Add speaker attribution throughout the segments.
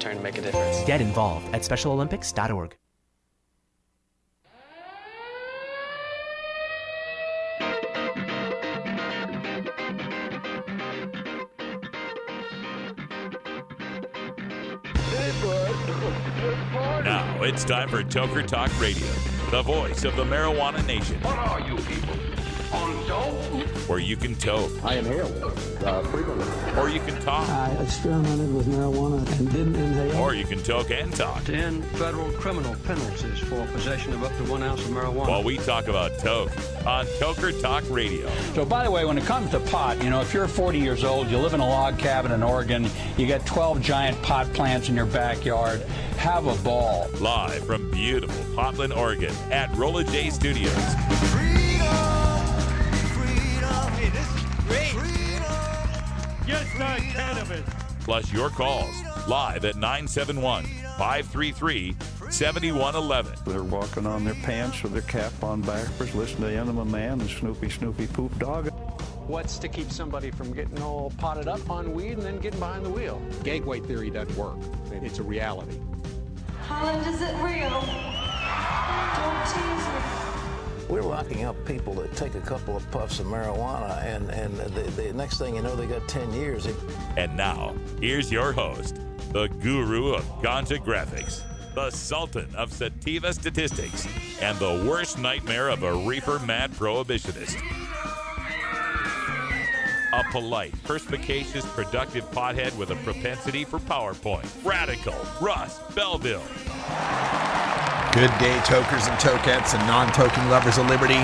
Speaker 1: trying to make a difference.
Speaker 2: Get involved at SpecialOlympics.org.
Speaker 3: Now it's time for Toker Talk Radio, the voice of the marijuana nation.
Speaker 4: What are you people? On dope?
Speaker 3: Where you can toke.
Speaker 5: I inhale frequently.
Speaker 3: Or you can talk.
Speaker 6: I experimented with marijuana and didn't inhale.
Speaker 3: Or you can toke and talk.
Speaker 7: 10 federal criminal penalties for possession of up to 1 ounce of marijuana.
Speaker 3: While we talk about toke on Toker Talk Radio.
Speaker 8: So, by the way, when it comes to pot, if you're 40 years old, you live in a log cabin in Oregon, you got 12 giant pot plants in your backyard, have a ball.
Speaker 3: Live from beautiful Portland, Oregon at Rolla J Studios.
Speaker 9: Just not cannabis.
Speaker 3: Plus your calls live at 971-533-7111.
Speaker 10: They're walking on their pants with their cap on backwards, listening to Enema Man and Snoopy Poop Dog.
Speaker 11: What's to keep somebody from getting all potted up on weed and then getting behind the wheel? Gateway theory doesn't work. It's a reality.
Speaker 12: Holland, is it real? Don't tease me.
Speaker 13: We're locking up people that take a couple of puffs of marijuana, and the next thing you know, they got 10 years.
Speaker 3: And now, here's your host, the guru of ganja graphics, the sultan of sativa statistics, and the worst nightmare of a reefer mad prohibitionist. A polite, perspicacious, productive pothead with a propensity for PowerPoint. Radical Russ Belville.
Speaker 14: Good day, tokers and tokettes and non-toking lovers of liberty.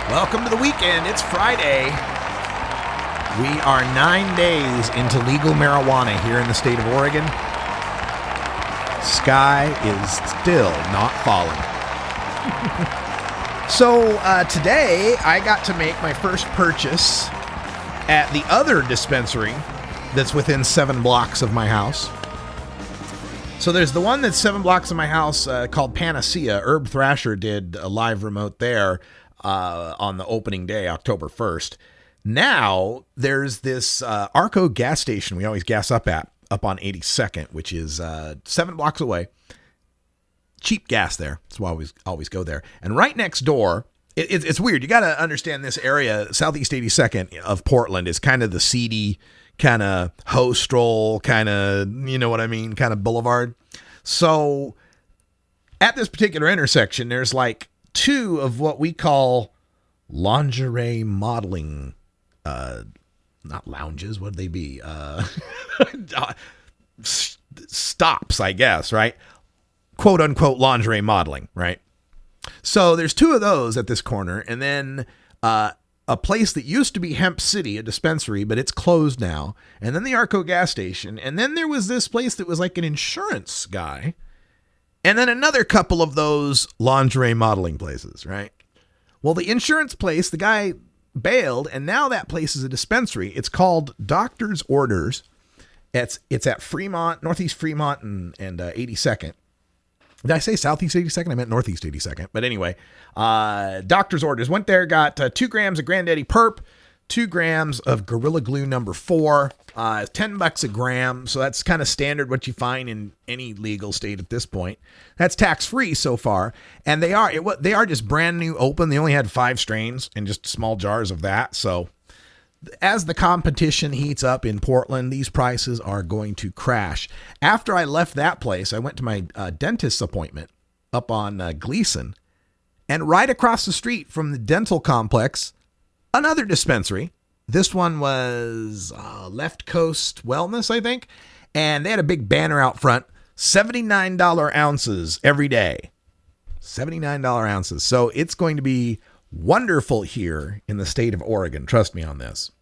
Speaker 14: Welcome to the weekend. It's Friday. We are 9 days into legal marijuana here in the state of Oregon. Sky is still not falling. So today, I got to make my first purchase at the other dispensary that's within 7 blocks of my house. So there's the one that's 7 blocks of my house called Panacea. Herb Thrasher did a live remote there on the opening day, October 1st. Now there's this Arco gas station we always gas up at, up on 82nd, which is 7 blocks away. Cheap gas there. That's why I always go there. And right next door, it's weird. You got to understand this area, Southeast 82nd of Portland, is kind of the seedy, kind of hoe stroll, kind of, you know what I mean, kind of boulevard. So at this particular intersection, there's like 2 of what we call lingerie modeling, not lounges, what'd they be? Stops, I guess, right? Quote unquote lingerie modeling, right? So there's 2 of those at this corner, and then a place that used to be Hemp City, a dispensary, but it's closed now, and then the Arco gas station, and then there was this place that was like an insurance guy, and then another couple of those lingerie modeling places, right? Well, the insurance place, the guy bailed, and now that place is a dispensary. It's called Doctor's Orders. It's at Fremont, Northeast Fremont and 82nd. Did I say Southeast 82nd? I meant Northeast 82nd. But anyway, Doctor's Orders. Went there, got 2 grams of Granddaddy Perp, 2 grams of Gorilla Glue number 4, $10 a gram. So that's kind of standard what you find in any legal state at this point. That's tax-free so far. And they are just brand new open. They only had 5 strains and just small jars of that. So as the competition heats up in Portland, these prices are going to crash. After I left that place, I went to my dentist's appointment up on Gleason, and right across the street from the dental complex, another dispensary. This one was Left Coast Wellness, I think, and they had a big banner out front, $79 ounces every day. $79 ounces. So it's going to be wonderful here in the state of Oregon. Trust me on this.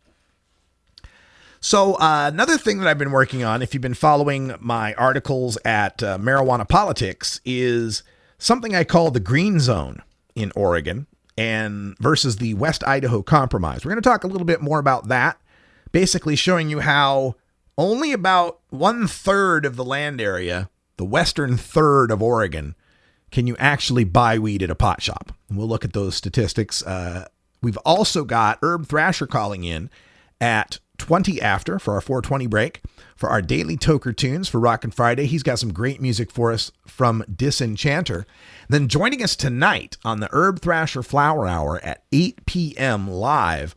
Speaker 14: So another thing that I've been working on, if you've been following my articles at Marijuana Politics, is something I call the Green Zone in Oregon and versus the West Idaho Compromise. We're going to talk a little bit more about that, basically showing you how only about 1/3 of the land area, the western third of Oregon, can you actually buy weed at a pot shop. And we'll look at those statistics. We've also got Herb Thrasher calling in at 20 after for our 420 break. For our daily Toker tunes for Rockin' Friday, he's got some great music for us from Disenchanter. Then joining us tonight on the Herb Thrasher Flower Hour at 8 p.m. live,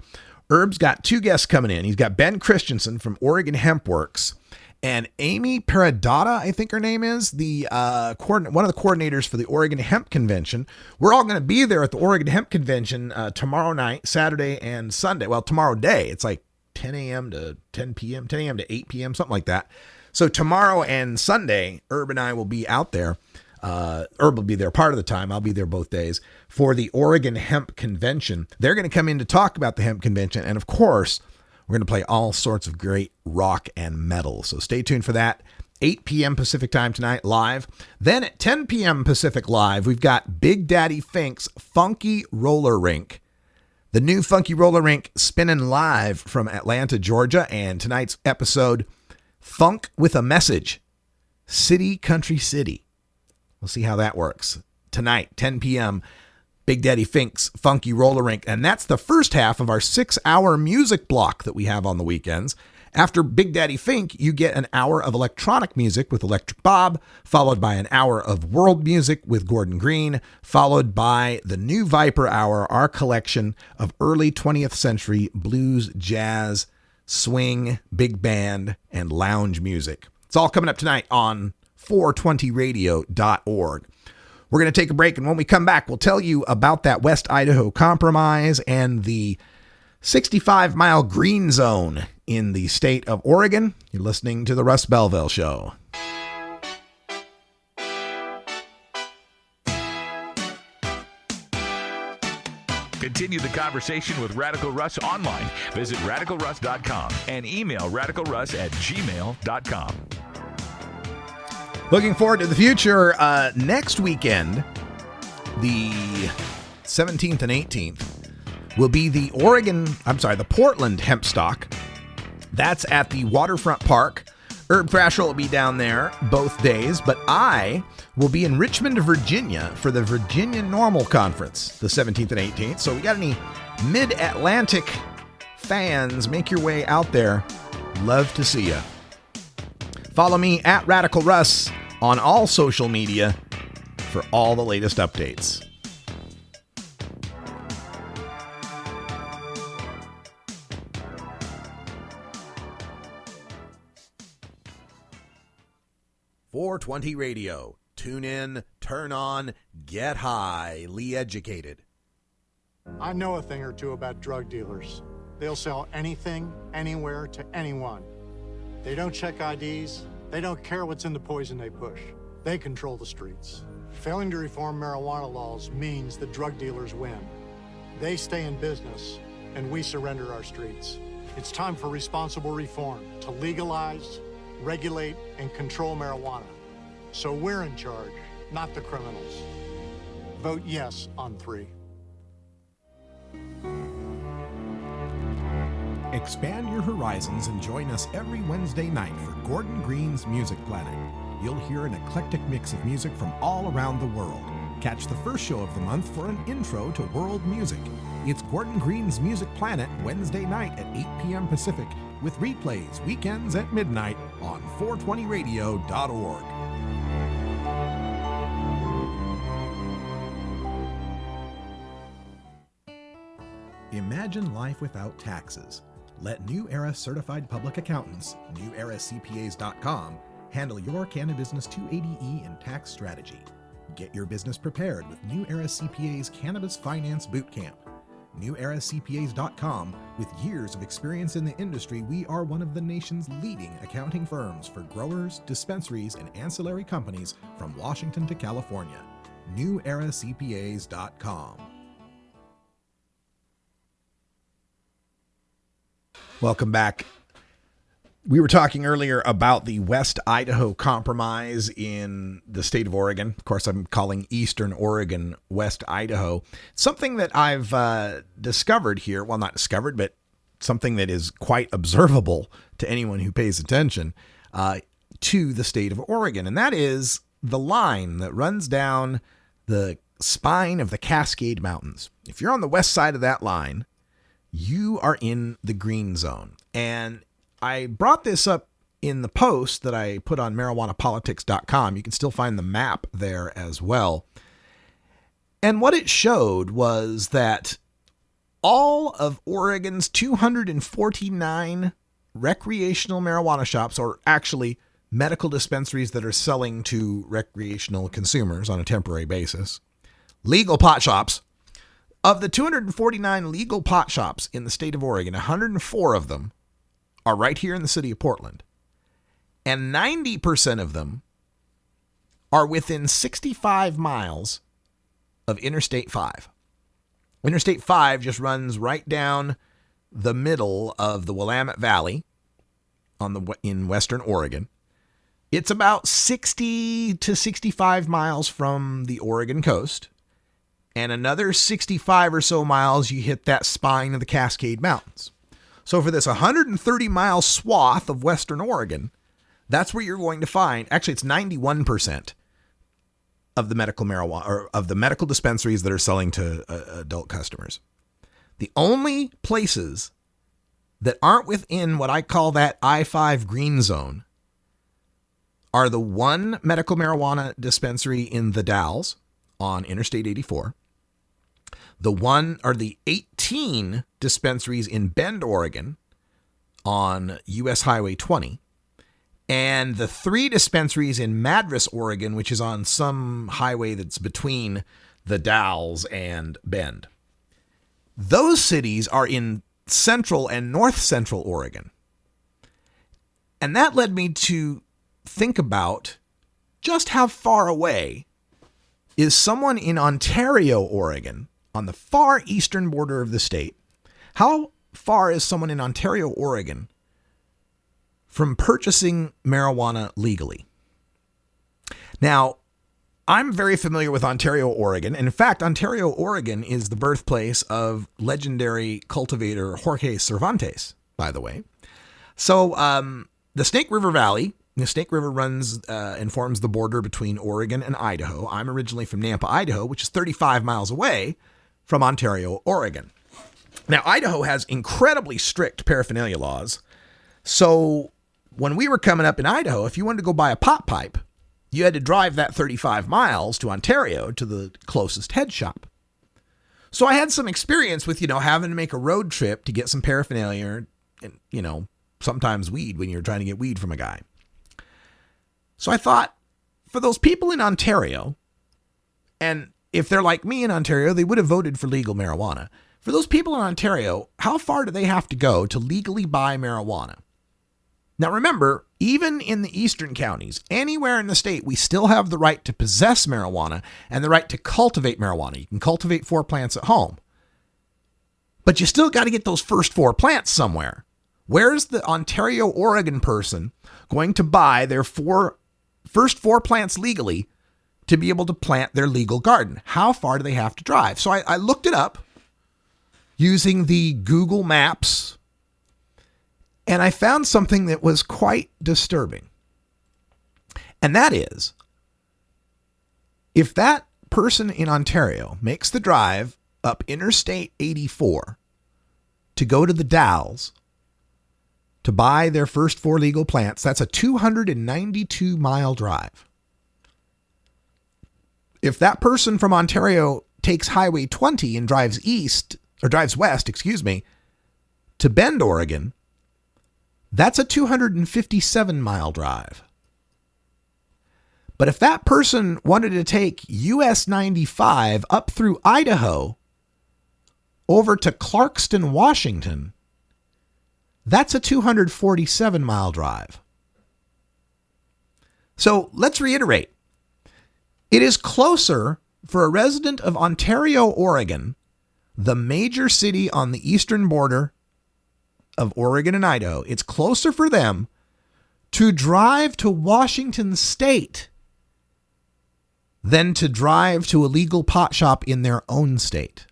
Speaker 14: Herb's got two guests coming in. He's got Ben Christensen from Oregon Hemp Works and Amy Peradata, I think her name is, the one of the coordinators for the Oregon Hemp Convention. We're all going to be there at the Oregon Hemp Convention tomorrow night, Saturday and Sunday. Well, tomorrow day. It's like 10 a.m. to 10 p.m., 10 a.m. to 8 p.m., something like that. So tomorrow and Sunday, Herb and I will be out there. Herb will be there part of the time. I'll be there both days for the Oregon Hemp Convention. They're going to come in to talk about the Hemp Convention. And of course, we're going to play all sorts of great rock and metal. So stay tuned for that. 8 p.m. Pacific time tonight, live. Then at 10 p.m. Pacific live, we've got Big Daddy Fink's Funky Roller Rink. The new Funky Roller Rink spinning live from Atlanta, Georgia. And tonight's episode, Funk with a Message, City Country City. We'll see how that works. Tonight, 10 p.m., Big Daddy Fink's Funky Roller Rink. And that's the first half of our 6-hour music block that we have on the weekends. After Big Daddy Fink, you get an hour of electronic music with Electric Bob, followed by an hour of world music with Gordon Green, followed by the new Viper Hour, our collection of early 20th century blues, jazz, swing, big band, and lounge music. It's all coming up tonight on 420radio.org. We're going to take a break, and when we come back, we'll tell you about that West Idaho Compromise and the 65-mile green zone in the state of Oregon. You're listening to The Russ Belville Show.
Speaker 3: Continue the conversation with Radical Russ online. Visit radicalruss.com and email radicalruss@gmail.com.
Speaker 14: Looking forward to the future. Next weekend, the 17th and 18th, will be the Portland Hemp Stock. That's at the Waterfront Park. Herb Thrasher will be down there both days, but I will be in Richmond, Virginia for the Virginia Normal Conference, the 17th and 18th. So we got any Mid-Atlantic fans, make your way out there. Love to see you. Follow me at Radical Russ on all social media for all the latest updates. .420 Radio. Tune in, turn on, get highly educated.
Speaker 1: I know a thing or two about drug dealers. They'll sell anything, anywhere, to anyone. They don't check IDs. They don't care what's in the poison they push. They control the streets. Failing to reform marijuana laws means the drug dealers win. They stay in business, and we surrender our streets. It's time for responsible reform to legalize, regulate, and control marijuana. So we're in charge, not the criminals. Vote yes on 3.
Speaker 14: Expand your horizons and join us every Wednesday night for Gordon Green's Music Planet. You'll hear an eclectic mix of music from all around the world. Catch the first show of the month for an intro to world music. It's Gordon Green's Music Planet, Wednesday night at 8 p.m. Pacific, with replays weekends at midnight on 420radio.org. Imagine life without taxes. Let New Era Certified Public Accountants, NewEraCPAs.com, handle your Cannabis 280E and tax strategy. Get your business prepared with New Era CPA's Cannabis Finance Bootcamp. NewEraCPAs.com. With years of experience in the industry, we are one of the nation's leading accounting firms for growers, dispensaries, and ancillary companies from Washington to California. NewEraCPAs.com. Welcome back. We were talking earlier about the West Idaho Compromise in the state of Oregon. Of course, I'm calling Eastern Oregon West Idaho. Something that I've discovered here, well, not discovered, but something that is quite observable to anyone who pays attention to the state of Oregon. And that is the line that runs down the spine of the Cascade Mountains. If you're on the west side of that line, you are in the green zone. And I brought this up in the post that I put on marijuanapolitics.com. You can still find the map there as well. And what it showed was that all of Oregon's 249 recreational marijuana shops, or actually medical dispensaries that are selling to recreational consumers on a temporary basis, legal pot shops, of the 249 legal pot shops in the state of Oregon, 104 of them are right here in the city of Portland. And 90% of them are within 65 miles of Interstate 5. Interstate 5 just runs right down the middle of the Willamette Valley in western Oregon. It's about 60 to 65 miles from the Oregon coast. And another 65 or so miles, you hit that spine of the Cascade Mountains. So for this 130-mile swath of western Oregon, that's where you're going to find, actually it's 91% of the medical marijuana, or of the medical dispensaries that are selling to adult customers. The only places that aren't within what I call that I-5 green zone are the one medical marijuana dispensary in the Dalles on Interstate 84, the 18 dispensaries in Bend, Oregon on US Highway 20, and the 3 dispensaries in Madras, Oregon, which is on some highway that's between the Dalles and Bend. Those cities are in central and north central Oregon. And that led me to think about just how far away is someone in Ontario, Oregon, on the far eastern border of the state. How far is someone in Ontario, Oregon from purchasing marijuana legally? Now, I'm very familiar with Ontario, Oregon. And in fact, Ontario, Oregon is the birthplace of legendary cultivator Jorge Cervantes, by the way. So the Snake River Valley, the Snake River runs and forms the border between Oregon and Idaho. I'm originally from Nampa, Idaho, which is 35 miles away from Ontario, Oregon. Now, Idaho has incredibly strict paraphernalia laws. So when we were coming up in Idaho, if you wanted to go buy a pot pipe, you had to drive that 35 miles to Ontario to the closest head shop. So I had some experience with, having to make a road trip to get some paraphernalia and, sometimes weed when you're trying to get weed from a guy. So I thought, for those people in Ontario, and if they're like me in Ontario, they would have voted for legal marijuana. For those people in Ontario, how far do they have to go to legally buy marijuana? Now remember, even in the eastern counties, anywhere in the state, we still have the right to possess marijuana and the right to cultivate marijuana. You can cultivate 4 plants at home. But you still got to get those first 4 plants somewhere. Where's the Ontario, Oregon person going to buy their first 4 plants legally to be able to plant their legal garden? How far do they have to drive? So I looked it up using the Google Maps, and I found something that was quite disturbing. And that is, if that person in Ontario makes the drive up Interstate 84 to go to the Dalles to buy their first 4 legal plants, that's a 292-mile drive. If that person from Ontario takes Highway 20 and drives west, to Bend, Oregon, that's a 257-mile drive. But if that person wanted to take US 95 up through Idaho over to Clarkston, Washington, that's a 247-mile drive. So let's reiterate. It is closer for a resident of Ontario, Oregon, the major city on the eastern border of Oregon and Idaho, it's closer for them to drive to Washington State than to drive to a legal pot shop in their own state.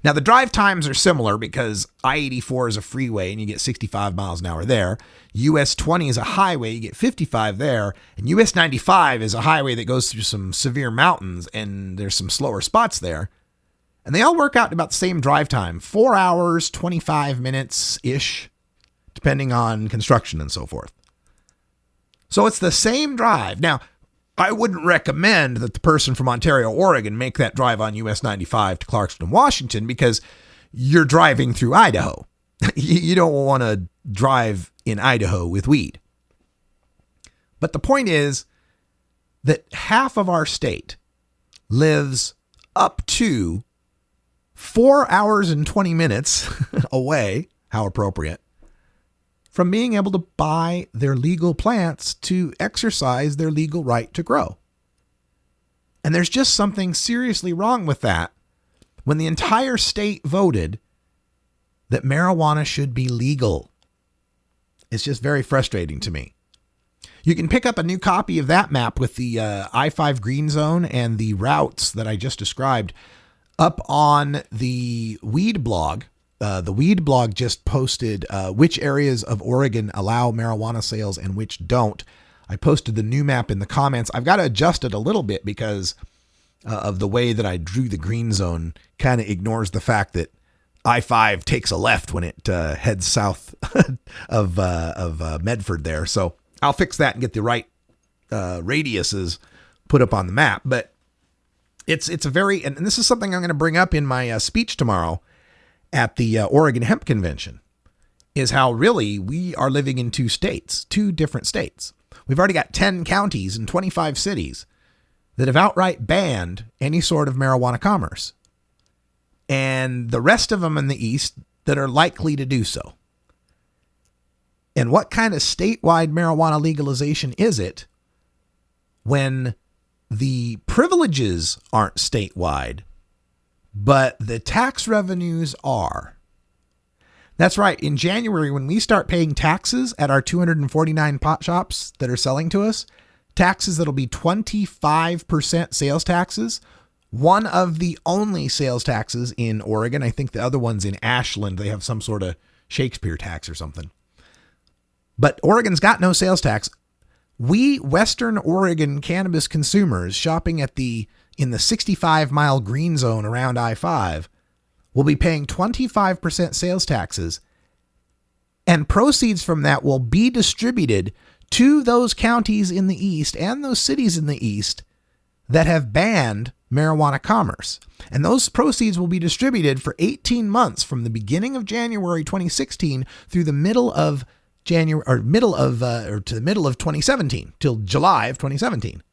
Speaker 14: Now, the drive times are similar because I-84 is a freeway and you get 65 miles an hour there. US 20 is a highway, you get 55 there. And US 95 is a highway that goes through some severe mountains and there's some slower spots there. And they all work out to about the same drive time, 4 hours, 25 minutes-ish, depending on construction and so forth. So it's the same drive. Now, I wouldn't recommend that the person from Ontario, Oregon make that drive on US 95 to Clarkston, Washington, because you're driving through Idaho. You don't want to drive in Idaho with weed. But the point is that half of our state lives up to 4 hours and 20 minutes away, how appropriate, from being able to buy their legal plants to exercise their legal right to grow. And there's just something seriously wrong with that when the entire state voted that marijuana should be legal. It's just very frustrating to me. You can pick up a new copy of that map with the I-5 green zone and the routes that I just described up on the Weed blog. The Weed blog just posted which areas of Oregon allow marijuana sales and which don't. I posted the new map in the comments. I've got to adjust it a little bit because of the way that I drew the green zone. Kind of ignores the fact that I-5 takes a left when it heads south of Medford there. So I'll fix that and get the right radiuses put up on the map. But it's a very, and this is something I'm going to bring up in my speech tomorrow at the Oregon Hemp Convention, is how really we are living in two different states. We've already got 10 counties and 25 cities that have outright banned any sort of marijuana commerce, and the rest of them in the East that are likely to do so. And what kind of statewide marijuana legalization is it when the privileges aren't statewide, but the tax revenues are? That's right. In January, when we start paying taxes at our 249 pot shops that are selling to us, taxes that'll be 25% sales taxes, one of the only sales taxes in Oregon. I think the other one's in Ashland. They have some sort of Shakespeare tax or something. But Oregon's got no sales tax. We Western Oregon cannabis consumers shopping in the 65-mile green zone around I-5 will be paying 25% sales taxes, and proceeds from that will be distributed to those counties in the East and those cities in the East that have banned marijuana commerce. And those proceeds will be distributed for 18 months from the beginning of January 2016 through the middle of January or to the middle of 2017 till July of 2017.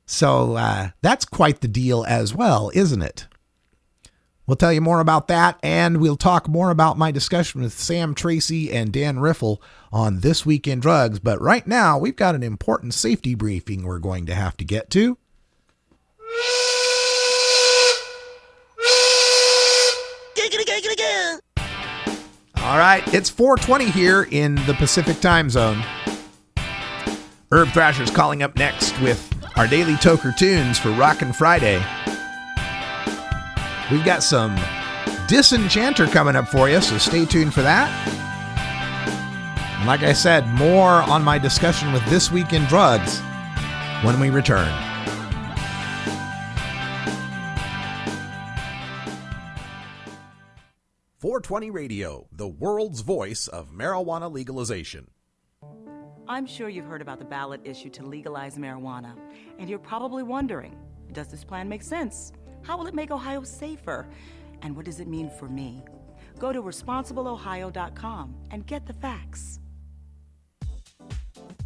Speaker 14: So that's quite the deal as well, isn't it? We'll tell you more about that, and we'll talk more about my discussion with Sam Tracy and Dan Riffle on This Week in Drugs. But right now, we've got an important safety briefing we're going to have to get to. All right, it's 4:20 here in the Pacific time zone. Herb Thrasher's calling up next with our daily Toker tunes for Rockin' Friday. We've got some Disenchanter coming up for you, so stay tuned for that. And like I said, more on my discussion with This Week in Drugs when we return. .420 Radio, the world's voice of marijuana legalization.
Speaker 9: I'm sure you've heard about the ballot issue to legalize marijuana, and you're probably wondering, does this plan make sense? How will it make Ohio safer? And what does it mean for me? Go to responsibleohio.com and get the facts.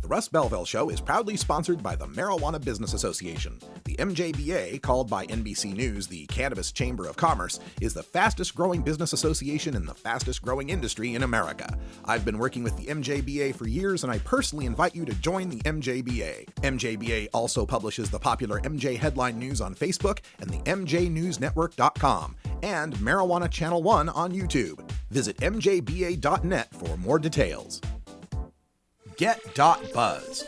Speaker 14: The Russ Belville Show is proudly sponsored by the Marijuana Business Association. The MJBA, called by NBC News the Cannabis Chamber of Commerce, is the fastest growing business association in the fastest growing industry in America. I've been working with the MJBA for years, and I personally invite you to join the MJBA. MJBA also publishes the popular MJ Headline News on Facebook and the MJNewsNetwork.com and Marijuana Channel 1 on YouTube. Visit mjba.net for more details. Get.Buzz.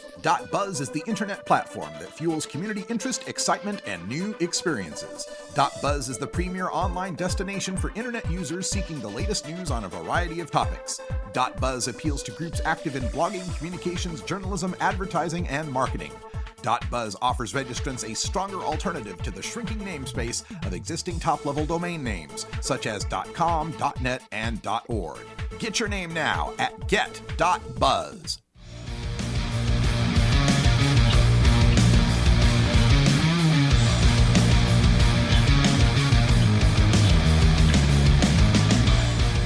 Speaker 14: .Buzz is the internet platform that fuels community interest, excitement, and new experiences. .Buzz is the premier online destination for internet users seeking the latest news on a variety of topics. .Buzz appeals to groups active in blogging, communications, journalism, advertising, and marketing.
Speaker 15: Get.Buzz offers registrants a stronger alternative to the shrinking namespace of existing top-level domain names, such as .com, .net, and .org. Get your name now at Get.Buzz.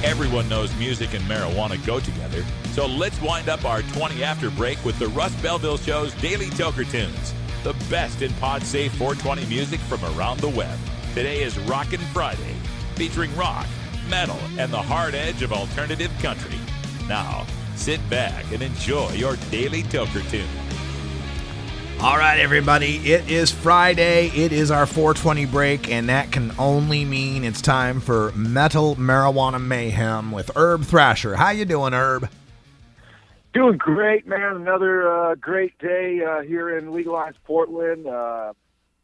Speaker 3: Everyone knows music and marijuana go together, so let's wind up our 20 after break with the Russ Belville Show's Daily Toker Tunes, the best in pod-safe 420 music from around the web. Today is Rockin' Friday, featuring rock, metal, and the hard edge of alternative country. Now, sit back and enjoy your Daily Toker Tune.
Speaker 14: All right, everybody, it is Friday. It is our 420 break, and that can only mean it's time for Metal Marijuana Mayhem with Herb Thrasher. How you doing, Herb?
Speaker 16: Doing great, man. Another great day here in legalized Portland.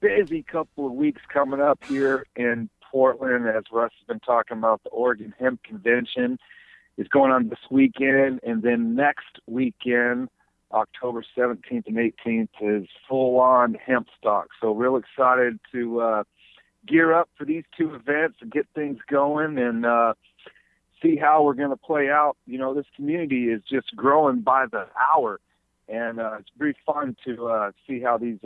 Speaker 16: Busy couple of weeks coming up here in Portland, as Russ has been talking about. The Oregon Hemp Convention is going on this weekend, and then next weekend, October 17th and 18th, is full-on hemp stock. So real excited to gear up for these two events and get things going and see how we're going to play out. You know, this community is just growing by the hour, and it's pretty fun to see how these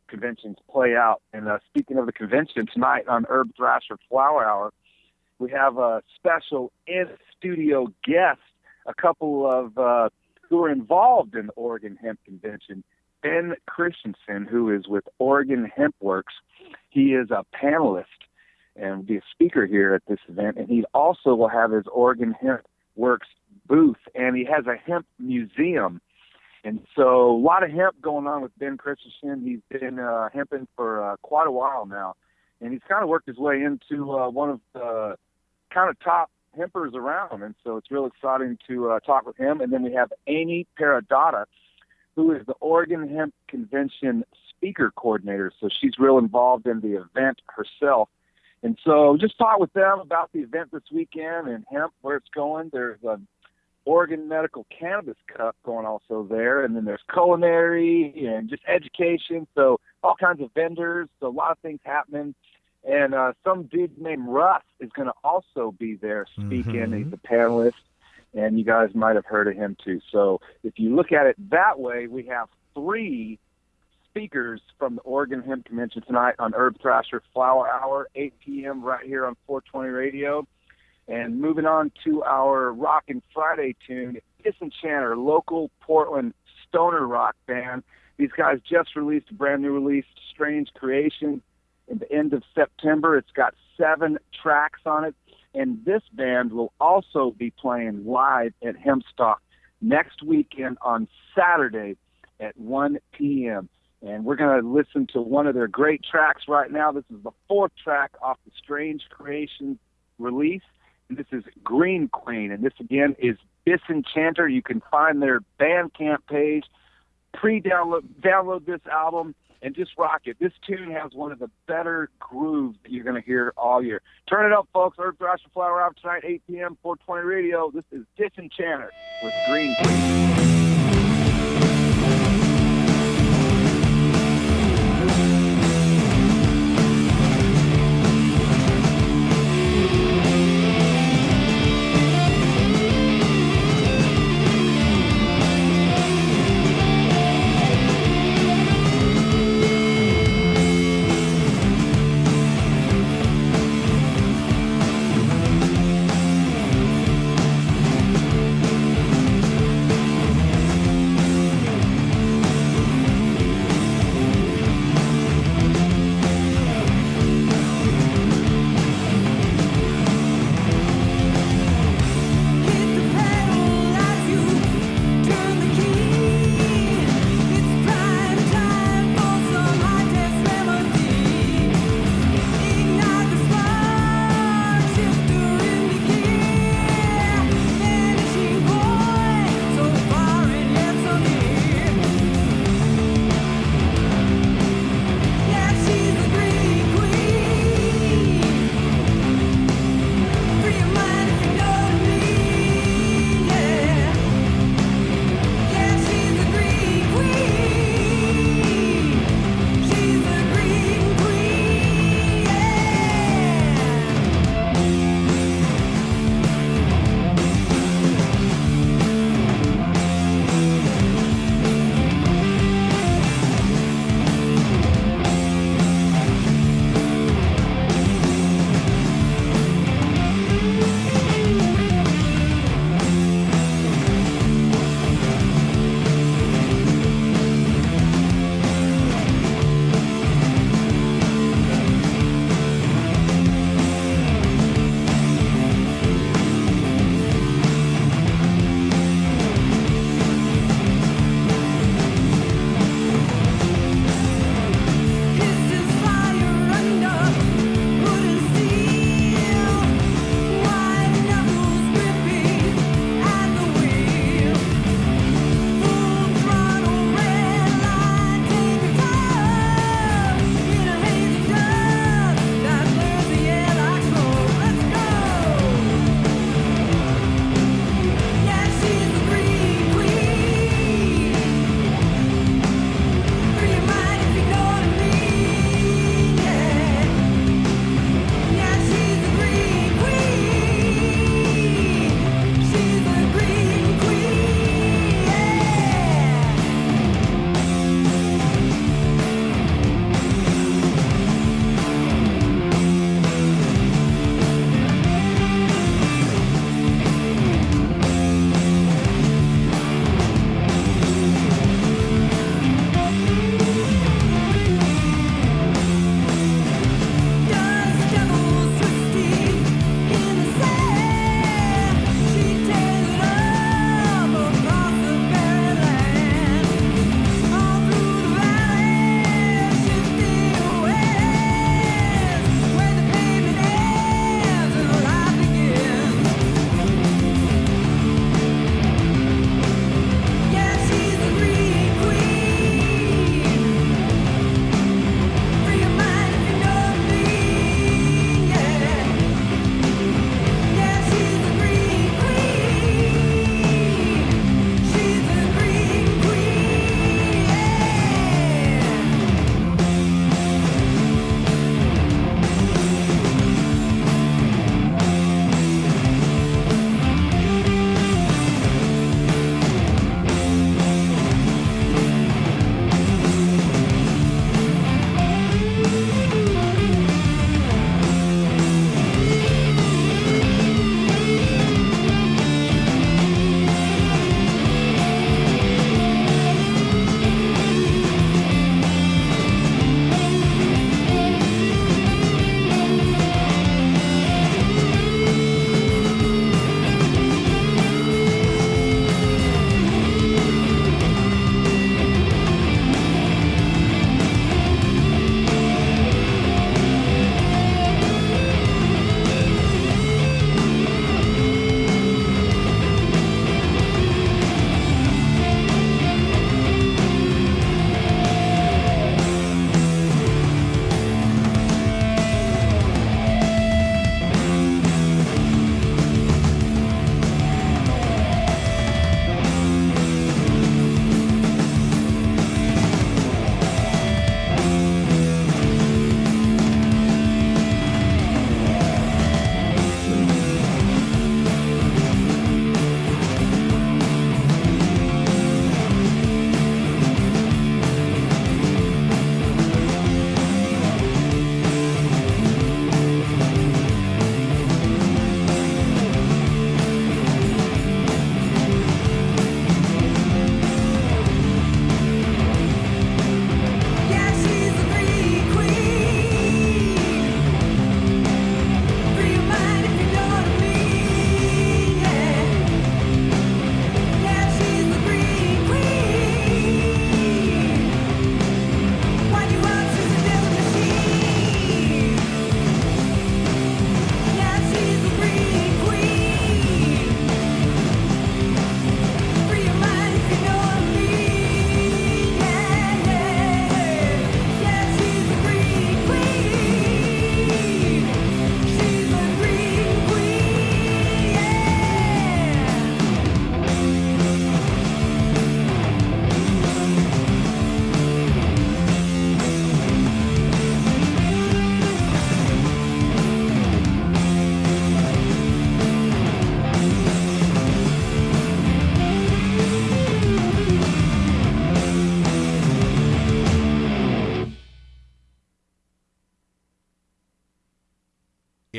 Speaker 16: conventions play out. And speaking of the convention, tonight on Herb Thrasher Flower Hour, we have a special in-studio guest, a couple of who are involved in the Oregon Hemp Convention. Ben Christensen, who is with Oregon Hemp Works. He is a panelist and will be a speaker here at this event, and he also will have his Oregon Hemp Works booth, and he has a hemp museum. And so a lot of hemp going on with Ben Christensen. He's been hemping for quite a while now, and he's kind of worked his way into one of the kind of top hempers around, and so it's real exciting to talk with him. And then we have Amy Peradata, who is the Oregon Hemp Convention speaker coordinator, so she's real involved in the event herself. And so just talk with them about the event this weekend and hemp, where it's going. There's an Oregon Medical Cannabis Cup going also there, and then there's culinary and just education, so all kinds of vendors, so a lot of things happening. And some dude named Russ is going to also be there speaking. Mm-hmm. He's a panelist, and you guys might have heard of him too. So if you look at it that way, we have 3 speakers from the Oregon Hemp Convention tonight on Herb Thrasher Flower Hour, 8 p.m. right here on 420 Radio. And moving on to our Rockin' Friday tune, Disenchanter, local Portland stoner rock band. These guys just released a brand new release, Strange Creation, at the end of September. It's got 7 tracks on it, and this band will also be playing live at Hempstock next weekend on Saturday at 1 p.m. And we're going to listen to one of their great tracks right now. This is the 4th track off the Strange Creation release, and this is Green Queen. And this, again, is Disenchanter. You can find their Bandcamp page. Download this album and just rock it. This tune has one of the better grooves that you're going to hear all year. Turn it up, folks. Herb Thrasher Flower Hour tonight, 8 p.m., 420 Radio. This is Disenchanter with Green Queen.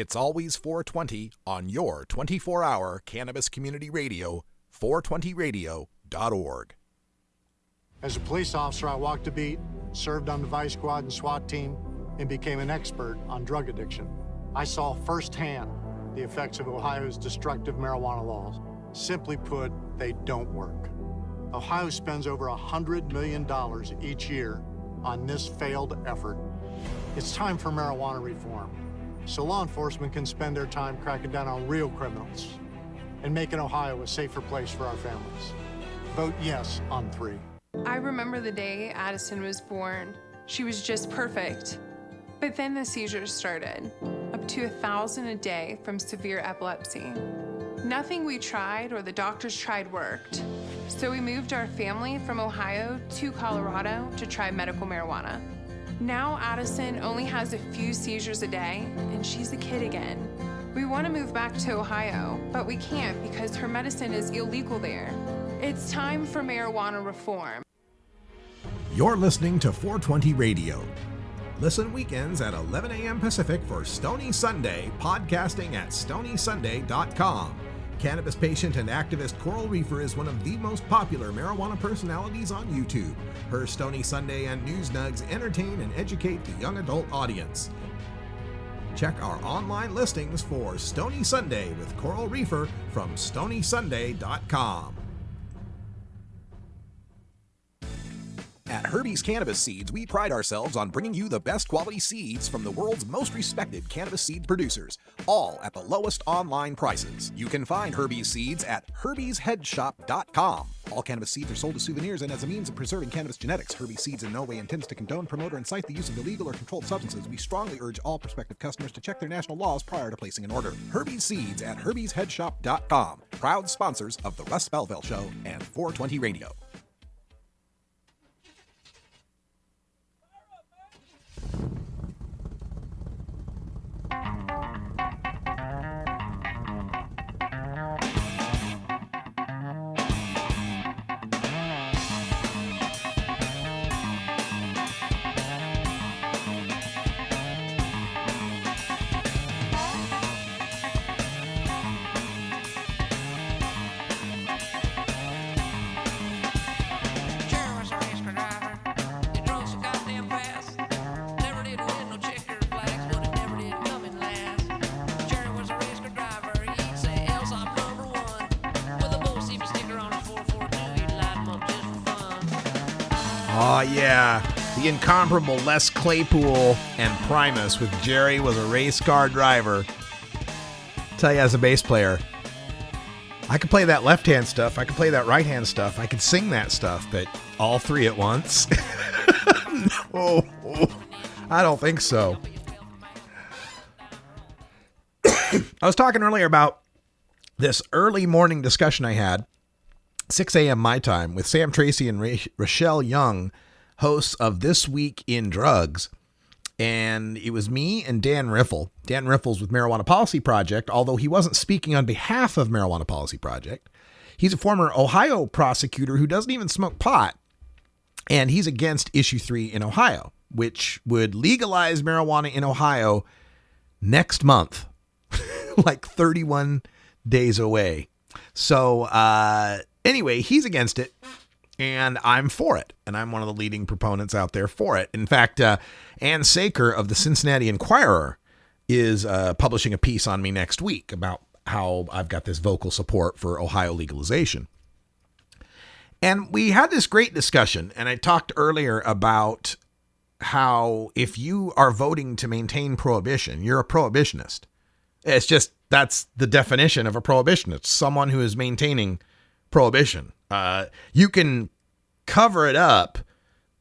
Speaker 15: It's always 420 on your 24-hour cannabis community radio, 420radio.org.
Speaker 1: As a police officer, I walked the beat, served on the Vice Squad and SWAT team, and became an expert on drug addiction. I saw firsthand the effects of Ohio's destructive marijuana laws. Simply put, they don't work. Ohio spends over $100 million each year on this failed effort. It's time for marijuana reform, so law enforcement can spend their time cracking down on real criminals and making Ohio a safer place for our families. Vote yes on 3.
Speaker 17: I remember the day Addison was born. She was just perfect. But then the seizures started, up to 1,000 a day from severe epilepsy. Nothing we tried or the doctors tried worked. So we moved our family from Ohio to Colorado to try medical marijuana. Now Addison only has a few seizures a day, and she's a kid again. We want to move back to Ohio, but we can't because her medicine is illegal there. It's time for marijuana reform.
Speaker 15: You're listening to 420 Radio. Listen weekends at 11 a.m. Pacific for Stony Sunday, podcasting at stonysunday.com. Cannabis patient and activist Coral Reefer is one of the most popular marijuana personalities on YouTube. Her Stony Sunday and News Nugs entertain and educate the young adult audience. Check our online listings for Stony Sunday with Coral Reefer from stonysunday.com. At Herbie's Cannabis Seeds, we pride ourselves on bringing you the best quality seeds from the world's most respected cannabis seed producers, all at the lowest online prices. You can find Herbie's seeds at herbiesheadshop.com. All cannabis seeds are sold as souvenirs and as a means of preserving cannabis genetics. Herbie's Seeds in no way intends to condone, promote, or incite the use of illegal or controlled substances. We strongly urge all prospective customers to check their national laws prior to placing an order. Herbie's Seeds at herbiesheadshop.com. Proud sponsors of The Russ Belville Show and 420 Radio.
Speaker 14: Oh, yeah. The incomparable Les Claypool and Primus with Jerry was a race car driver. Tell you, as a bass player, I could play that left-hand stuff. I could play that right-hand stuff. I could sing that stuff, but all three at once? No, I don't think so. I was talking earlier about this early morning discussion I had, 6 a.m. my time, with Sam Tracy and Rochelle Young, hosts of This Week in Drugs. And it was me and Dan Riffle. Dan Riffle's with Marijuana Policy Project, although he wasn't speaking on behalf of Marijuana Policy Project. He's a former Ohio prosecutor who doesn't even smoke pot. And he's against Issue 3 in Ohio, which would legalize marijuana in Ohio next month, like 31 days away. So anyway, he's against it, and I'm for it. And I'm one of the leading proponents out there for it. In fact, Ann Saker of the Cincinnati Enquirer is publishing a piece on me next week about how I've got this vocal support for Ohio legalization. And we had this great discussion, and I talked earlier about how if you are voting to maintain prohibition, you're a prohibitionist. It's just, that's the definition of a prohibitionist, someone who is maintaining prohibition. You can cover it up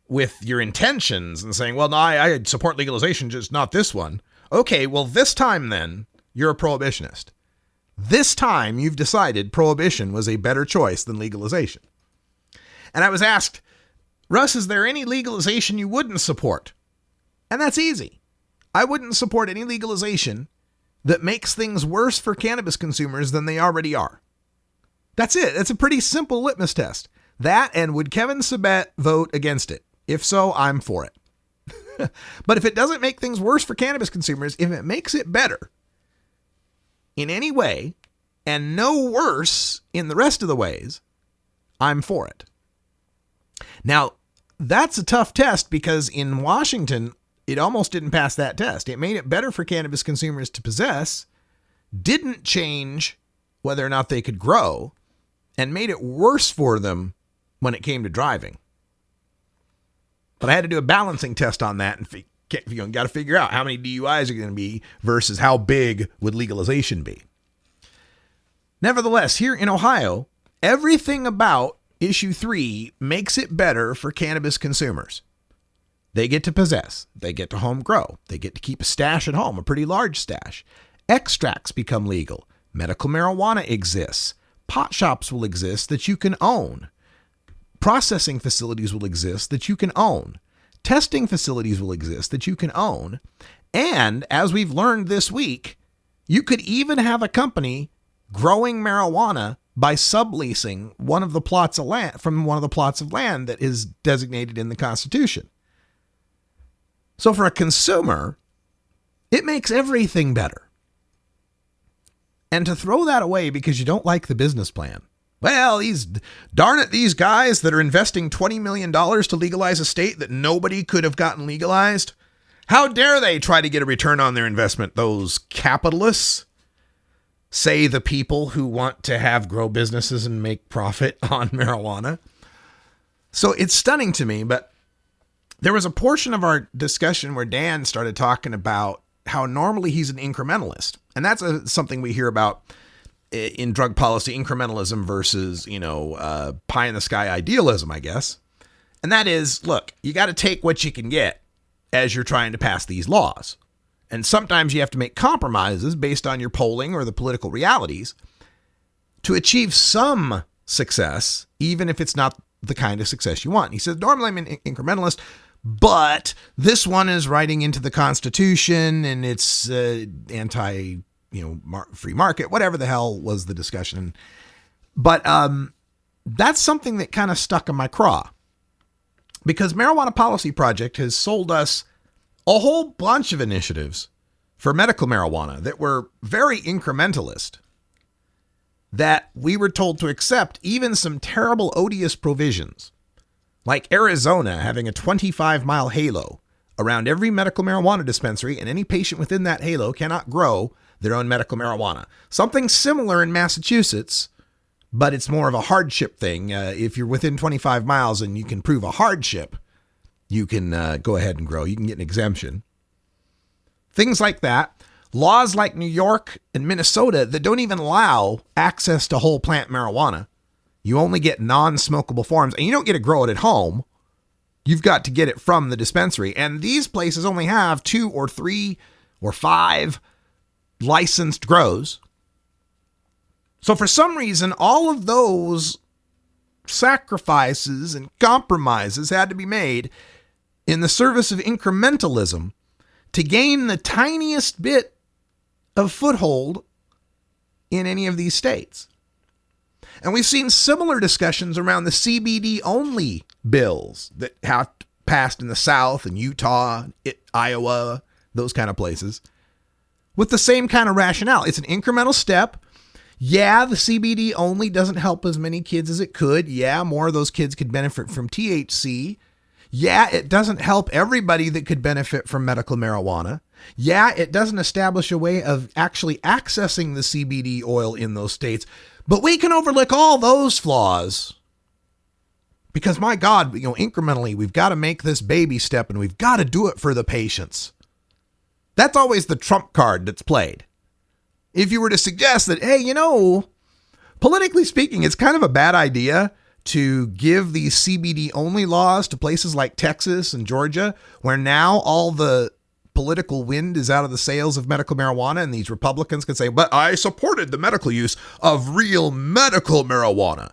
Speaker 14: with your intentions and saying, well, no, I support legalization, just not this one. Okay, well, this time then, you're a prohibitionist. This time you've decided prohibition was a better choice than legalization. And I was asked, Russ, is there any legalization you wouldn't support? And that's easy. I wouldn't support any legalization that makes things worse for cannabis consumers than they already are. That's it. That's a pretty simple litmus test. That, and would Kevin Sabet vote against it? If so, I'm for it. But if it doesn't make things worse for cannabis consumers, if it makes it better, in any way and no worse in the rest of the ways, I'm for it. Now, that's a tough test because in Washington, it almost didn't pass that test. It made it better for cannabis consumers to possess, didn't change whether or not they could grow, and made it worse for them when it came to driving. But I had to do a balancing test on that, and you got to figure out how many DUIs are going to be versus how big would legalization be. Nevertheless, here in Ohio, everything about Issue 3 makes it better for cannabis consumers. They get to possess. They get to home grow. They get to keep a stash at home, a pretty large stash. Extracts become legal. Medical marijuana exists. Pot shops will exist that you can own. Processing facilities will exist that you can own. Testing facilities will exist that you can own. And as we've learned this week, you could even have a company growing marijuana by subleasing one of the plots of land from one of the plots of land that is designated in the Constitution. So for a consumer, it makes everything better. And to throw that away because you don't like the business plan. Well, these guys that are investing $20 million to legalize a state that nobody could have gotten legalized. How dare they try to get a return on their investment? Those capitalists, say the people who want to have grow businesses and make profit on marijuana. So it's stunning to me, but there was a portion of our discussion where Dan started talking about how normally he's an incrementalist. And that's something we hear about in drug policy, incrementalism versus, pie in the sky idealism, I guess. And that is, look, you got to take what you can get as you're trying to pass these laws. And sometimes you have to make compromises based on your polling or the political realities to achieve some success, even if it's not the kind of success you want. And he says, normally I'm an incrementalist, but this one is writing into the Constitution and it's anti, free market, whatever the hell was the discussion. But that's something that kind of stuck in my craw because Marijuana Policy Project has sold us a whole bunch of initiatives for medical marijuana that were very incrementalist, that we were told to accept even some terrible, odious provisions, like Arizona having a 25-mile halo around every medical marijuana dispensary, and any patient within that halo cannot grow their own medical marijuana. Something similar in Massachusetts, but it's more of a hardship thing. If you're within 25 miles and you can prove a hardship, you can go ahead and grow. You can get an exemption. Things like that. Laws like New York and Minnesota that don't even allow access to whole plant marijuana. You only get non-smokable forms, and you don't get to grow it at home. You've got to get it from the dispensary. And these places only have 2 or 3 or 5 licensed grows. So for some reason, all of those sacrifices and compromises had to be made in the service of incrementalism to gain the tiniest bit of foothold in any of these states. And we've seen similar discussions around the CBD only bills that have passed in the South and Utah, Iowa, those kind of places, with the same kind of rationale. It's an incremental step. Yeah, the CBD only doesn't help as many kids as it could. Yeah, more of those kids could benefit from THC. Yeah, it doesn't help everybody that could benefit from medical marijuana. Yeah, it doesn't establish a way of actually accessing the CBD oil in those states. But we can overlook all those flaws because, my God, incrementally, we've got to make this baby step and we've got to do it for the patients. That's always the trump card that's played. If you were to suggest that, hey, politically speaking, it's kind of a bad idea to give these CBD only laws to places like Texas and Georgia, where now all the political wind is out of the sails of medical marijuana, and these Republicans can say, but I supported the medical use of real medical marijuana.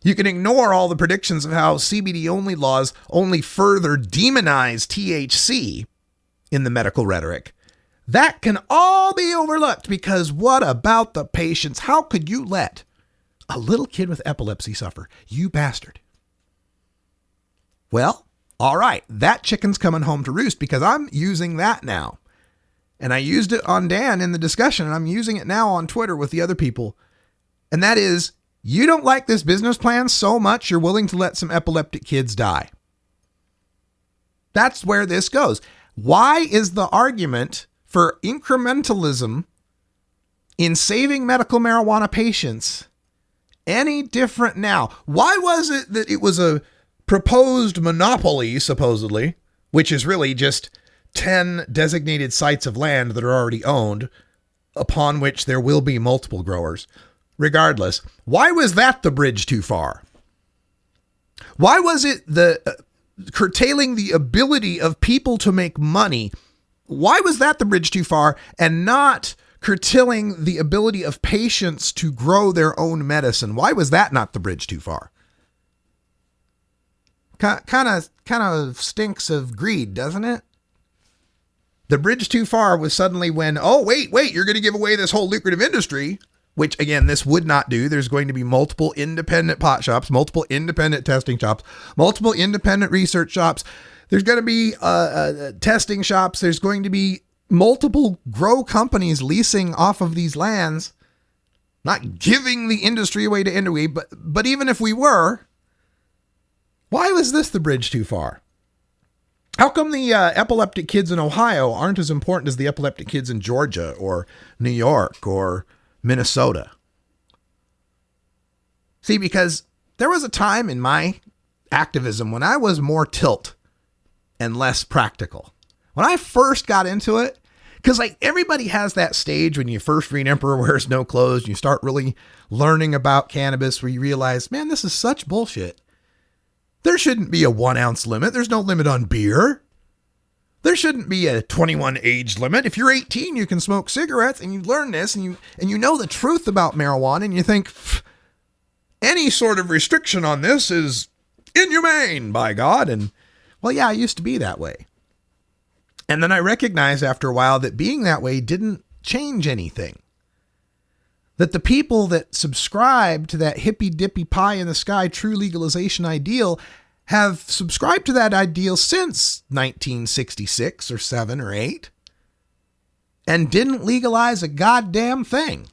Speaker 14: You can ignore all the predictions of how CBD only laws only further demonize THC in the medical rhetoric. That can all be overlooked because what about the patients? How could you let a little kid with epilepsy suffer? You bastard. Well, all right, that chicken's coming home to roost because I'm using that now. And I used it on Dan in the discussion, and I'm using it now on Twitter with the other people. And that is, you don't like this business plan so much you're willing to let some epileptic kids die. That's where this goes. Why is the argument for incrementalism in saving medical marijuana patients any different now? Why was it that it was a proposed monopoly, supposedly, which is really just 10 designated sites of land that are already owned, upon which there will be multiple growers? Regardless, why was that the bridge too far? Why was it the curtailing the ability of people to make money? Why was that the bridge too far, and not curtailing the ability of patients to grow their own medicine? Why was that not the bridge too far? Kind of stinks of greed, doesn't it? The bridge too far was suddenly when, oh, wait, you're going to give away this whole lucrative industry, which, again, this would not do. There's going to be multiple independent pot shops, multiple independent testing shops, multiple independent research shops. There's going to be testing shops. There's going to be multiple grow companies leasing off of these lands, not giving the industry away to industry, but even if we were, why was this the bridge too far? How come the epileptic kids in Ohio aren't as important as the epileptic kids in Georgia or New York or Minnesota? See, because there was a time in my activism when I was more tilt and less practical. When I first got into it, because like everybody has that stage when you first read Emperor Wears No Clothes and you start really learning about cannabis where you realize, man, this is such bullshit. There shouldn't be a 1 ounce limit. There's no limit on beer. There shouldn't be a 21 age limit. If you're 18, you can smoke cigarettes, and you learn this and you know the truth about marijuana, and you think any sort of restriction on this is inhumane, by God. And well, yeah, I used to be that way. And then I recognized after a while that being that way didn't change anything. That the people that subscribe to that hippy dippy pie in the sky true legalization ideal have subscribed to that ideal since 1966 or 7 or 8 and didn't legalize a goddamn thing.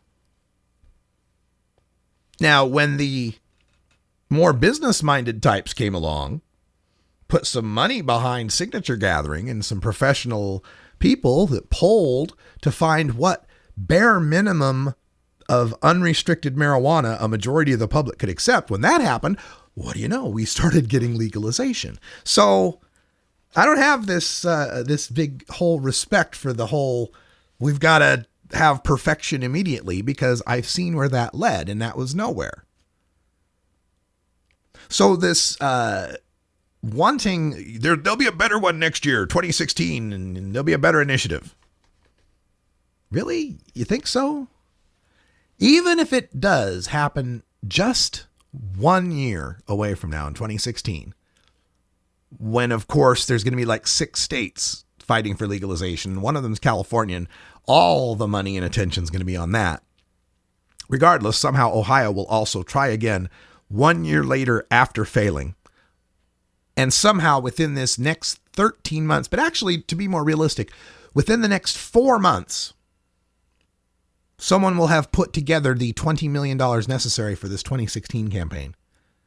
Speaker 14: Now, when the more business-minded types came along, put some money behind signature gathering and some professional people that polled to find what bare minimum of unrestricted marijuana a majority of the public could accept. When that happened, what do you know? We started getting legalization. So I don't have this this big whole respect for the whole, we've got to have perfection immediately, because I've seen where that led, and that was nowhere. So this wanting, there'll be a better one next year, 2016, and there'll be a better initiative. Really? You think so? Even if it does happen just 1 year away from now in 2016, when, of course, there's going to be like 6 states fighting for legalization. One of them is California, and all the money and attention is going to be on that. Regardless, somehow Ohio will also try again 1 year later after failing. And somehow within this next 13 months, but actually, to be more realistic, within the next 4 months, someone will have put together the $20 million necessary for this 2016 campaign.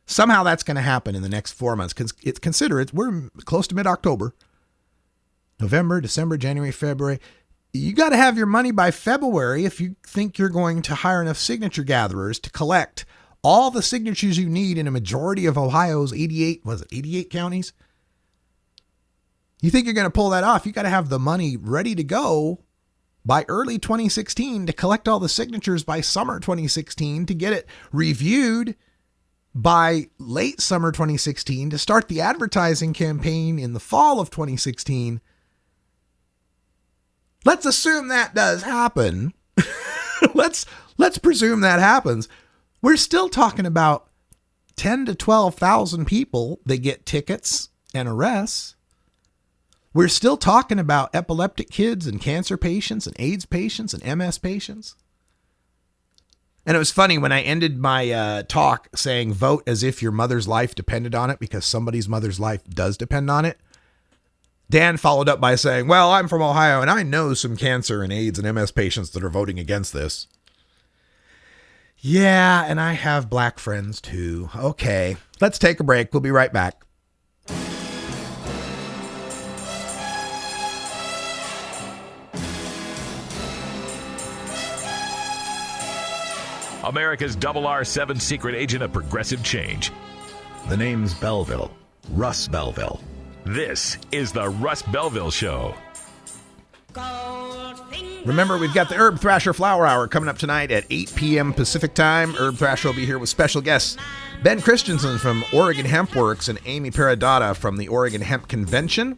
Speaker 14: Somehow that's going to happen in the next 4 months. Consider we're close to mid-October. November, December, January, February. You got to have your money by February if you think you're going to hire enough signature gatherers to collect all the signatures you need in a majority of Ohio's 88 counties? You think you're going to pull that off? You got to have the money ready to go by early 2016 to collect all the signatures by summer 2016, to get it reviewed by late summer 2016, to start the advertising campaign in the fall of 2016. Let's assume that does happen. Let's presume that happens. We're still talking about 10 to 12,000 people that get tickets and arrests. We're still talking about epileptic kids and cancer patients and AIDS patients and MS patients. And it was funny when I ended my talk saying vote as if your mother's life depended on it, because somebody's mother's life does depend on it. Dan followed up by saying, well, I'm from Ohio and I know some cancer and AIDS and MS patients that are voting against this. Yeah, and I have black friends too. Okay, let's take a break. We'll be right back.
Speaker 3: America's RR7 secret agent of progressive change.
Speaker 14: The name's Belville. Russ Belville.
Speaker 3: This is the Russ Belville Show.
Speaker 14: Remember, we've got the Herb Thrasher Flower Hour coming up tonight at 8 p.m. Pacific Time. Herb Thrasher will be here with special guests Ben Christensen from Oregon Hemp Works and Amy Peradata from the Oregon Hemp Convention.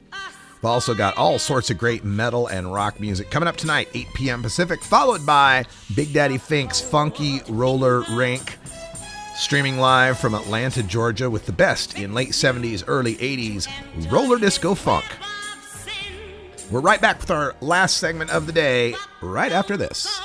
Speaker 14: We've also got all sorts of great metal and rock music coming up tonight, 8 p.m. Pacific, followed by Big Daddy Fink's Funky Roller Rink, streaming live from Atlanta, Georgia, with the best in late 70s, early 80s roller disco funk. We're right back with our last segment of the day right after this.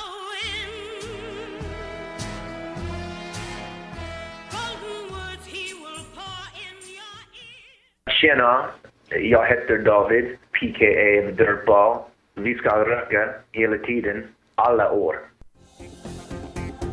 Speaker 18: Tjena, jag heter David, PKA The Dirtball. Vi ska röka hela tiden, alla år.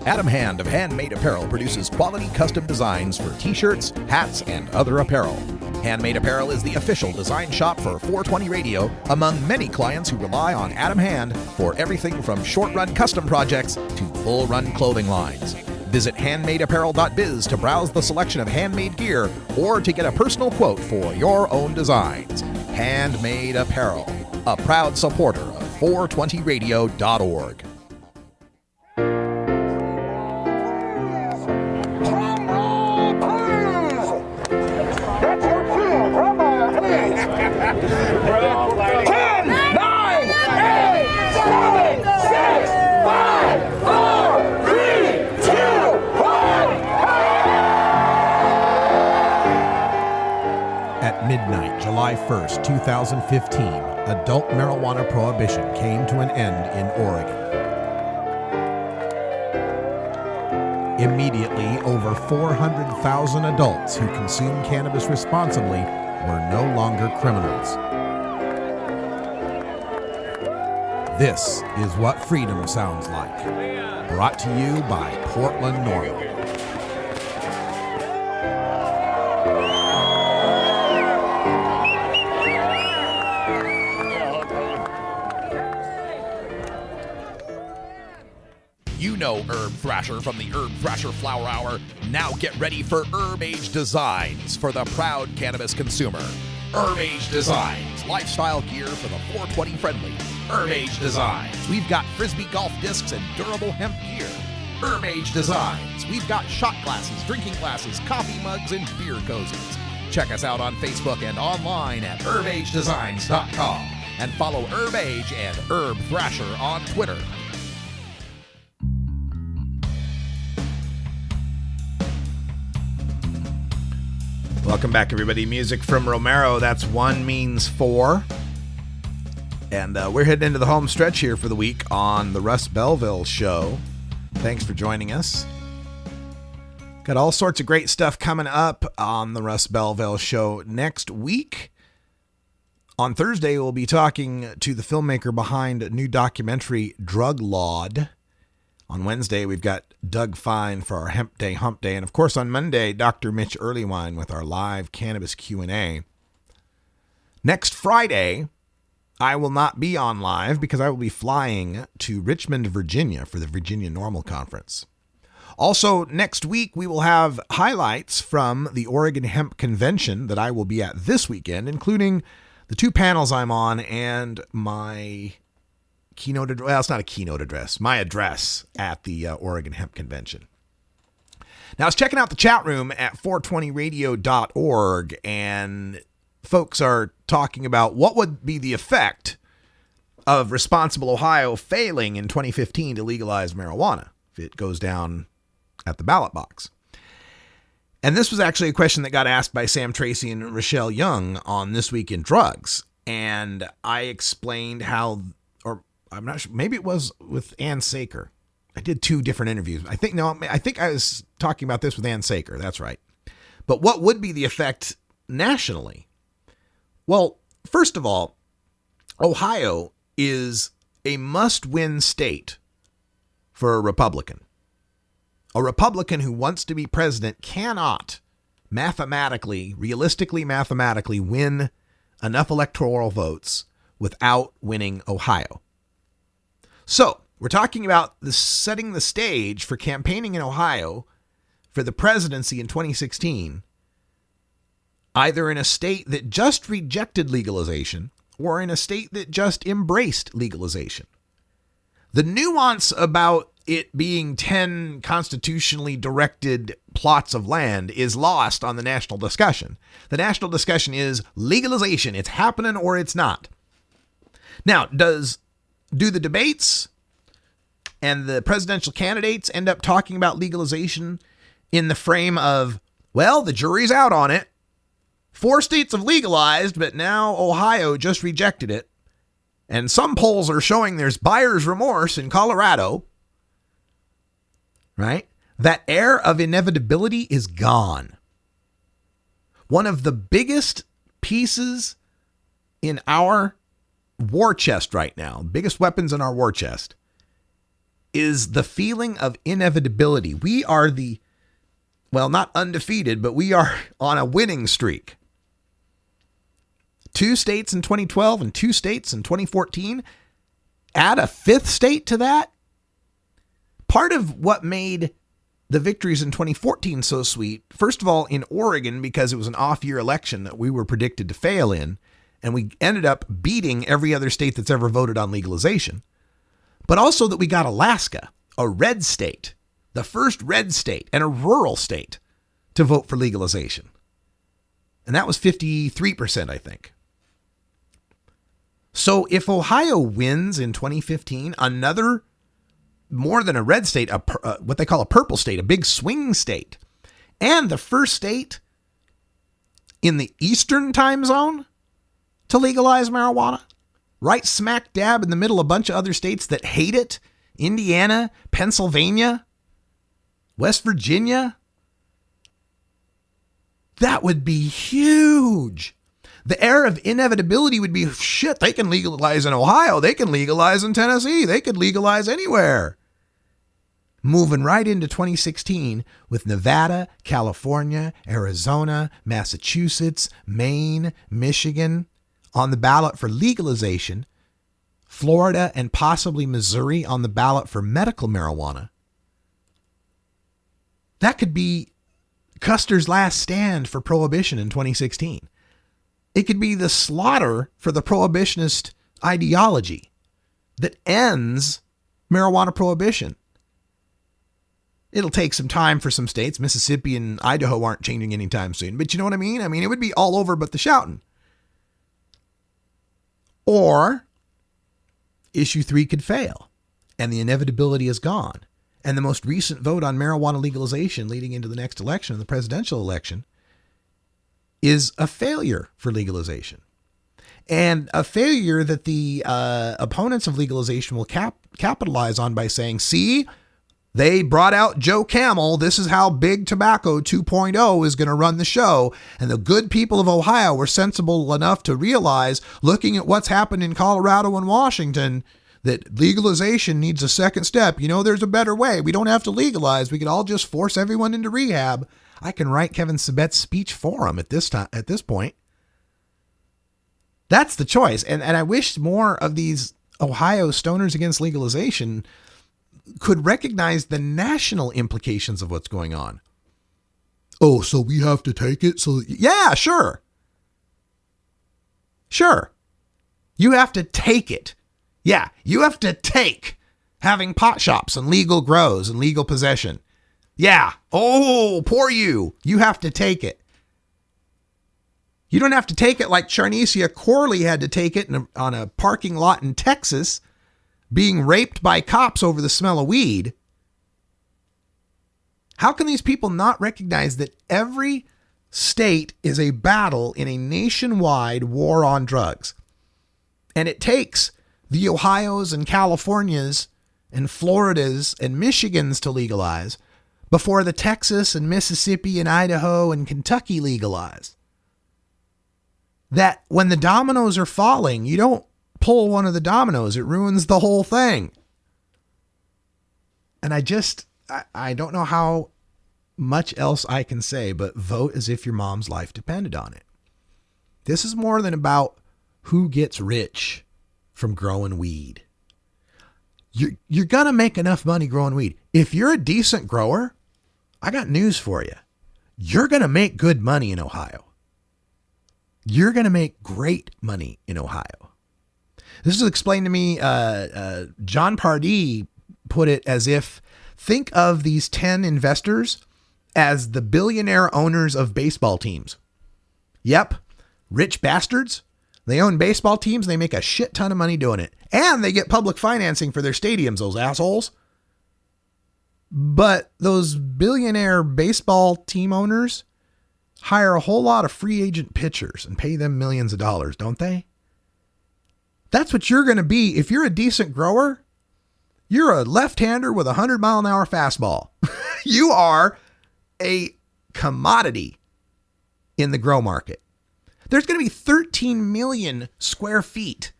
Speaker 15: Adam Hand of Handmade Apparel produces quality custom designs for t-shirts, hats, and other apparel. Handmade Apparel is the official design shop for 420 Radio, among many clients who rely on Adam Hand for everything from short-run custom projects to full-run clothing lines. Visit handmadeapparel.biz to browse the selection of handmade gear or to get a personal quote for your own designs. Handmade Apparel, a proud supporter of 420radio.org.
Speaker 14: At midnight, July 1st, 2015, adult marijuana prohibition came to an end in Oregon. Immediately, over 400,000 adults who consume cannabis responsibly were no longer criminals. This is what freedom sounds like. Brought to you by Portland Normal.
Speaker 15: You know Herb Thrasher from the Herb Thrasher Flower Hour. Now get ready for Herb Age Designs for the proud cannabis consumer. Herb Age Designs, lifestyle gear for the 420 friendly. Herb Age Designs, we've got Frisbee golf discs and durable hemp gear. Herb Age Designs, we've got shot glasses, drinking glasses, coffee mugs, and beer cozies. Check us out on Facebook and online at herbagedesigns.com. And follow Herb Age and Herb Thrasher on Twitter.
Speaker 14: Welcome back, everybody. Music from Romero. That's One Means Four. And we're heading into the home stretch here for the week on the Russ Belville Show. Thanks for joining us. Got all sorts of great stuff coming up on the Russ Belville Show next week. On Thursday, we'll be talking to the filmmaker behind a new documentary, Drug Lord. On Wednesday, we've got Doug Fine for our Hemp Day Hump Day. And of course, on Monday, Dr. Mitch Earlywine with our live cannabis Q&A. Next Friday, I will not be on live because I will be flying to Richmond, Virginia for the Virginia Normal Conference. Also, next week, we will have highlights from the Oregon Hemp Convention that I will be at this weekend, including the two panels I'm on and my keynote address. Well, it's not a keynote address. My address at the Oregon Hemp Convention. Now, I was checking out the chat room at 420radio.org, and folks are talking about what would be the effect of Responsible Ohio failing in 2015 to legalize marijuana if it goes down at the ballot box. And this was actually a question that got asked by Sam Tracy and Rochelle Young on This Week in Drugs. And I explained how, or I'm not sure, maybe it was with Ann Saker. I did two different interviews. I think I was talking about this with Ann Saker. That's right. But what would be the effect nationally? Well, first of all, Ohio is a must-win state for a Republican. A Republican who wants to be president cannot realistically mathematically win enough electoral votes without winning Ohio. So, we're talking about setting the stage for campaigning in Ohio for the presidency in 2016, either in a state that just rejected legalization or in a state that just embraced legalization. The nuance about it being 10 constitutionally directed plots of land is lost on the national discussion. The national discussion is legalization. It's happening or it's not. Now, do the debates and the presidential candidates end up talking about legalization in the frame of, well, the jury's out on it. 4 states have legalized, but now Ohio just rejected it. And some polls are showing there's buyer's remorse in Colorado. Right? That air of inevitability is gone. One of the biggest pieces in our war chest right now, biggest weapons in our war chest, is the feeling of inevitability. We are not undefeated, but we are on a winning streak. 2 states in 2012 and 2 states in 2014. Add a 5th state to that. Part of what made the victories in 2014 so sweet, first of all, in Oregon, because it was an off-year election that we were predicted to fail in, and we ended up beating every other state that's ever voted on legalization. But also that we got Alaska, a red state, the first red state and a rural state to vote for legalization. And that was 53%, I think. So if Ohio wins in 2015, another more than a red state, what they call a purple state, a big swing state, and the first state in the Eastern time zone to legalize marijuana, right smack dab in the middle of a bunch of other states that hate it, Indiana, Pennsylvania, West Virginia, that would be huge. The air of inevitability would be, shit, they can legalize in Ohio. They can legalize in Tennessee. They could legalize anywhere. Moving right into 2016 with Nevada, California, Arizona, Massachusetts, Maine, Michigan on the ballot for legalization, Florida and possibly Missouri on the ballot for medical marijuana. That could be Custer's last stand for prohibition in 2016. It could be the slaughter for the prohibitionist ideology that ends marijuana prohibition. It'll take some time for some states. Mississippi and Idaho aren't changing anytime soon. But you know what I mean? I mean, it would be all over but the shouting. Or issue 3 could fail and the inevitability is gone. And the most recent vote on marijuana legalization leading into the next election, the presidential election, is a failure for legalization. And a failure that the opponents of legalization will capitalize on by saying, see, they brought out Joe Camel. This is how Big Tobacco 2.0 is going to run the show. And the good people of Ohio were sensible enough to realize, looking at what's happened in Colorado and Washington, that legalization needs a second step. You know, there's a better way. We don't have to legalize. We could all just force everyone into rehab. I can write Kevin Sabet's speech for him at this point. That's the choice. And I wish more of these Ohio stoners against legalization could recognize the national implications of what's going on. Oh, so we have to take it? So yeah, sure. Sure. You have to take it. Yeah, you have to take having pot shops and legal grows and legal possession. Yeah. Oh, poor you. You have to take it. You don't have to take it like Charnesia Corley had to take it on a parking lot in Texas, being raped by cops over the smell of weed. How can these people not recognize that every state is a battle in a nationwide war on drugs? And it takes the Ohios and Californias and Floridas and Michigans to legalize before the Texas and Mississippi and Idaho and Kentucky legalize. that when the dominoes are falling, you don't pull one of the dominoes. It ruins the whole thing. And I don't know how much else I can say, but vote as if your mom's life depended on it. This is more than about who gets rich from growing weed. You're going to make enough money growing weed. If you're a decent grower, I got news for you. You're going to make good money in Ohio. You're going to make great money in Ohio. This is explained to me. John Pardee put it as if, think of these 10 investors as the billionaire owners of baseball teams. Yep. Rich bastards. They own baseball teams. They make a shit ton of money doing it. And they get public financing for their stadiums, those assholes. But those billionaire baseball team owners hire a whole lot of free agent pitchers and pay them millions of dollars, don't they? That's what you're going to be. If you're a decent grower, you're a left-hander with a 100-mile-an-hour fastball. You are a commodity in the grow market. There's going to be 13 million square feet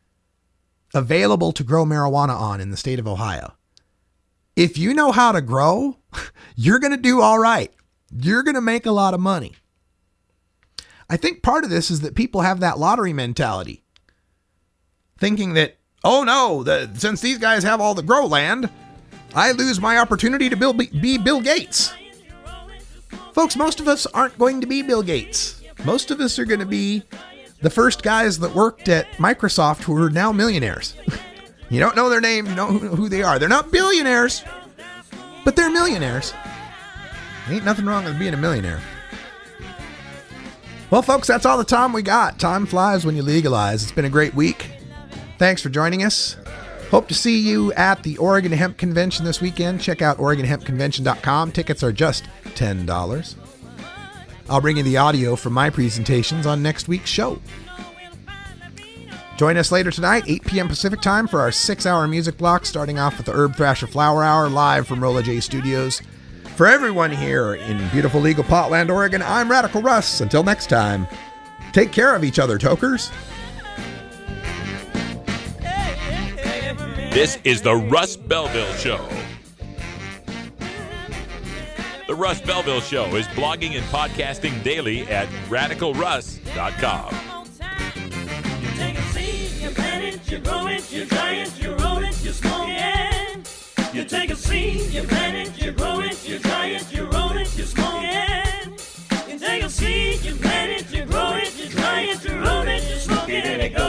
Speaker 14: available to grow marijuana on in the state of Ohio. If you know how to grow, you're going to do all right. You're going to make a lot of money. I think part of this is that people have that lottery mentality, thinking that, oh no, since these guys have all the grow land, I lose my opportunity to be Bill Gates. Folks, most of us aren't going to be Bill Gates. Most of us are going to be the first guys that worked at Microsoft who are now millionaires. You don't know their name, you know who they are. They're not billionaires, but they're millionaires. Ain't nothing wrong with being a millionaire. Well, folks, that's all the time we got. Time flies when you legalize. It's been a great week. Thanks for joining us. Hope to see you at the Oregon Hemp Convention this weekend. Check out OregonHempConvention.com. Tickets are just $10. I'll bring you the audio from my presentations on next week's show. Join us later tonight, 8 p.m. Pacific time, for our 6-hour music block, starting off with the Herb Thrasher Flower Hour, live from Rolla J Studios. For everyone here in beautiful legal Potland, Oregon, I'm Radical Russ. Until next time, take care of each other, tokers.
Speaker 3: This is the Russ Belville Show. The Russ Belville Show is blogging and podcasting daily at radicalruss.com.
Speaker 19: You take a seed, you plant it, you grow it, you dry it, you roll it, you smoke it. You take a seed, you plant it, you grow it, you dry it, you roll it, you smoke it.